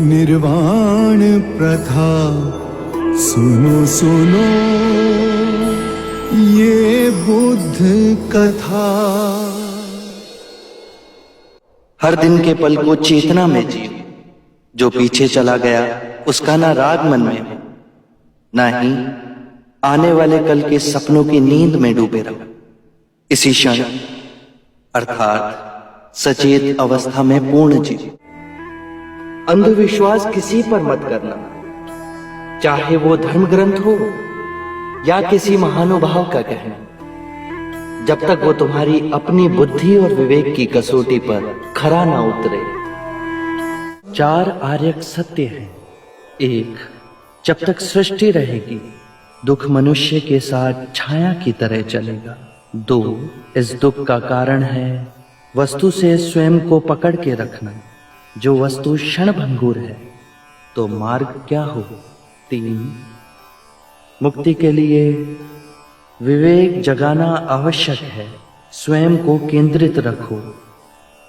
निर्वाण प्रथा सुनो सुनो ये बुद्ध कथा। हर दिन के पल को चेतना में जियो, जो पीछे चला गया उसका ना राग मन में हो, ना ही आने वाले कल के सपनों की नींद में डूबे रहो। इसी क्षण अर्थात सचेत अवस्था में पूर्ण जियो। अंधविश्वास किसी पर मत करना, चाहे वो धर्म ग्रंथ हो या किसी महानुभाव का कहना, जब तक वो तुम्हारी अपनी बुद्धि और विवेक की कसौटी पर खरा ना उतरे। 4 आर्यक सत्य हैं। 1, जब तक सृष्टि रहेगी दुख मनुष्य के साथ छाया की तरह चलेगा। 2, इस दुख का कारण है वस्तु से स्वयं को पकड़ के रखना। जो वस्तु क्षणभंगुर है तो मार्ग क्या हो। 3, मुक्ति के लिए विवेक जगाना आवश्यक है। स्वयं को केंद्रित रखो,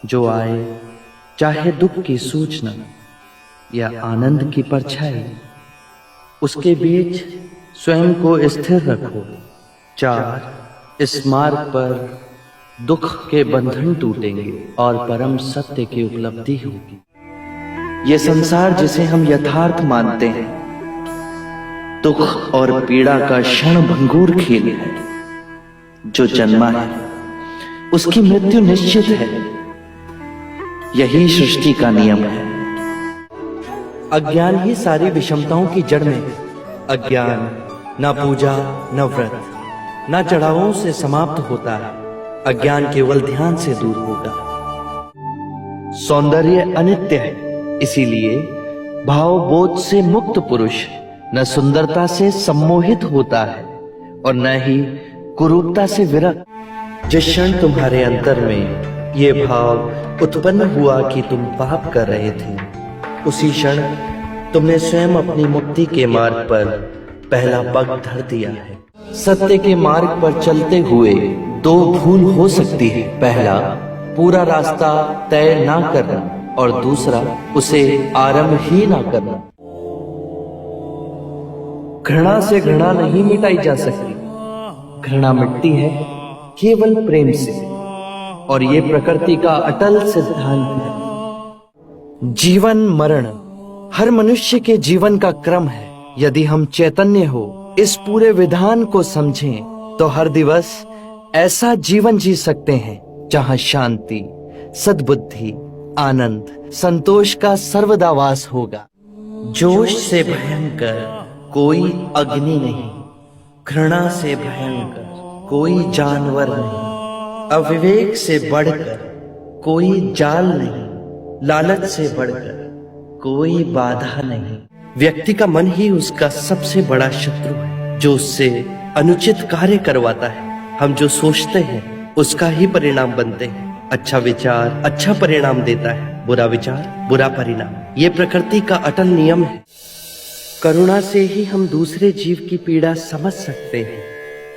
जो आए चाहे दुख की सूचना या आनंद की परछाई, उसके बीच स्वयं को स्थिर रखो। 4, इस मार्ग पर दुख के बंधन टूटेंगे और परम सत्य की उपलब्धि होगी। ये संसार जिसे हम यथार्थ मानते हैं दुख और पीड़ा का क्षणभंगुर खेल है। जो जन्मा है उसकी मृत्यु निश्चित है, यही सृष्टि का नियम है। अज्ञान ही सारी विषमताओं की जड़ में है। अज्ञान न पूजा न व्रत न चढ़ावों से समाप्त होता है। अज्ञान केवल ध्यान से दूर होगा। सौंदर्य अनित्य है, इसीलिए भाव बोध से मुक्त पुरुष न सुंदरता से सम्मोहित होता है और न ही कुरूपता से विरक्त। जिस क्षण तुम्हारे अंतर में ये भाव उत्पन्न हुआ कि तुम पाप कर रहे थे, उसी क्षण तुमने स्वयं अपनी मुक्ति के मार्ग पर पहला पग धर दिया है। सत्य के मार्ग पर चलते हुए 2 भूल हो सकती है। पहला, पूरा रास्ता तय ना करना और दूसरा, उसे आरंभ ही ना करना। घृणा से घृणा नहीं मिटाई जा सकती। घृणा मिटती है केवल प्रेम से, और ये प्रकृति का अटल सिद्धांत है। जीवन मरण हर मनुष्य के जीवन का क्रम है। यदि हम चैतन्य हो इस पूरे विधान को समझें तो हर दिवस ऐसा जीवन जी सकते हैं जहां शांति, सद्बुद्धि, आनंद, संतोष का सर्वदा वास होगा। जोश से भयंकर कोई अग्नि नहीं, घृणा से भयंकर कोई जानवर नहीं, अविवेक से बढ़कर कोई जाल नहीं, लालच से बढ़कर कोई बाधा नहीं। व्यक्ति का मन ही उसका सबसे बड़ा शत्रु है, जो उससे अनुचित कार्य करवाता है। हम जो सोचते हैं उसका ही परिणाम बनते हैं। अच्छा विचार अच्छा परिणाम देता है, बुरा विचार बुरा परिणाम। ये प्रकृति का अटल नियम है। करुणा से ही हम दूसरे जीव की पीड़ा समझ सकते हैं,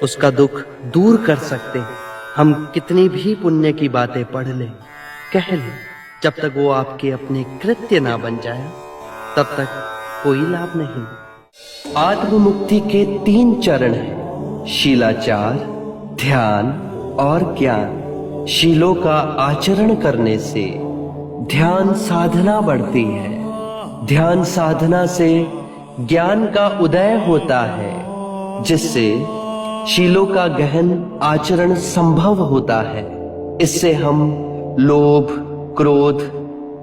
उसका दुख दूर कर सकते हैं। हम कितनी भी पुण्य की बातें पढ़ लें, कह लें, जब तक वो आपके अपने कृत्य ना बन जाए तब तक कोई लाभ नहीं। आत्ममुक्ति के 3 चरण हैं, शीलाचार, ध्यान और ज्ञान। शीलों का आचरण करने से ध्यान साधना बढ़ती है। ध्यान साधना से ज्ञान का उदय होता है, जिससे शीलों का गहन आचरण संभव होता है। इससे हम लोभ, क्रोध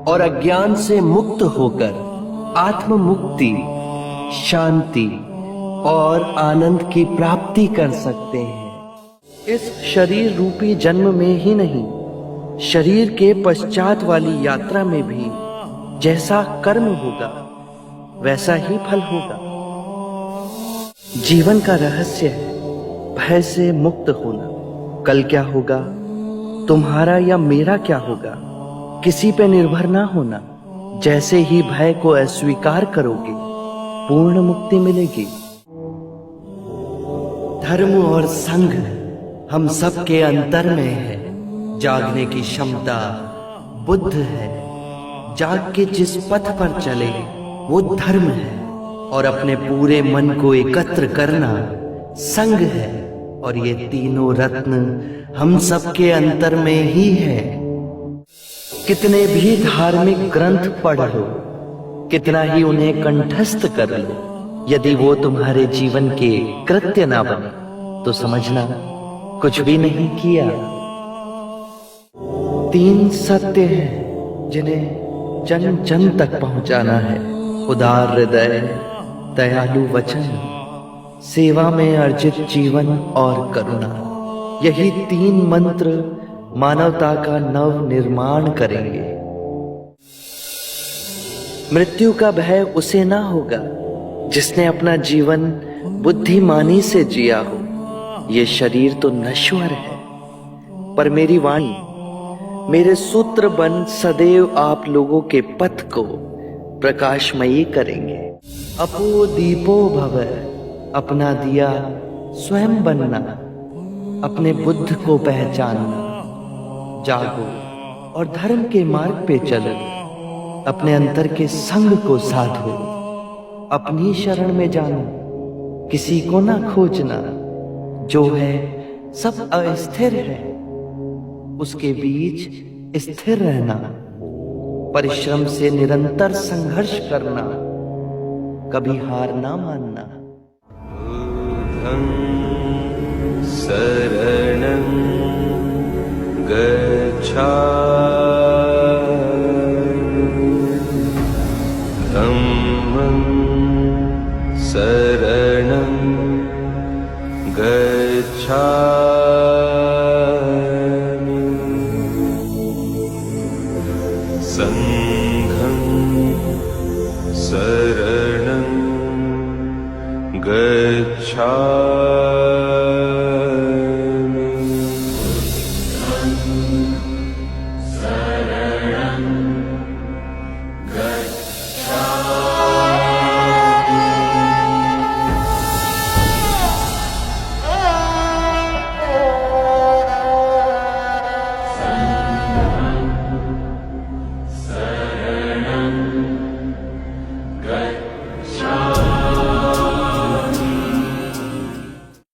और अज्ञान से मुक्त होकर आत्म मुक्ति, शांति और आनंद की प्राप्ति कर सकते हैं। इस शरीर रूपी जन्म में ही नहीं, शरीर के पश्चात वाली यात्रा में भी जैसा कर्म होगा वैसा ही फल होगा। जीवन का रहस्य है भय से मुक्त होना। कल क्या होगा, तुम्हारा या मेरा क्या होगा, किसी पे निर्भर ना होना। जैसे ही भय को अस्वीकार करोगे पूर्ण मुक्ति मिलेगी। धर्म और संघ हम सबके अंतर में है। जागने की क्षमता बुद्ध है, जाग के जिस पथ पर चले वो धर्म है, और अपने पूरे मन को एकत्र करना संग है। और ये तीनों रत्न हम सबके अंतर में ही है। कितने भी धार्मिक ग्रंथ पढ़ लो, कितना ही उन्हें कंठस्थ कर लो, यदि वो तुम्हारे जीवन के कृत्य ना बने तो समझना कुछ भी नहीं किया। तीन सत्य हैं जिन्हें जन जन तक पहुंचाना है: उदार हृदय, दयालु वचन, सेवा में अर्जित जीवन और करुणा। यही तीन मंत्र मानवता का नव निर्माण करेंगे। मृत्यु का भय उसे ना होगा जिसने अपना जीवन बुद्धिमानी से जिया हो। ये शरीर तो नश्वर है, पर मेरी वाणी, मेरे सूत्र बन सदैव आप लोगों के पथ को प्रकाशमयी करेंगे। अपो दीपो भव, अपना दिया स्वयं बनना, अपने बुद्ध को पहचानना। जागो और धर्म के मार्ग पे चलो, अपने अंतर के संग को साधो। अपनी शरण में जानो, किसी को ना खोजना। जो है सब अस्थिर है, उसके बीच स्थिर रहना। परिश्रम से निरंतर संघर्ष करना, कभी हार ना मानना। शरणं गच्छामि, धम्मं शरणं गच्छामि, संघं शरणं गच्छामि।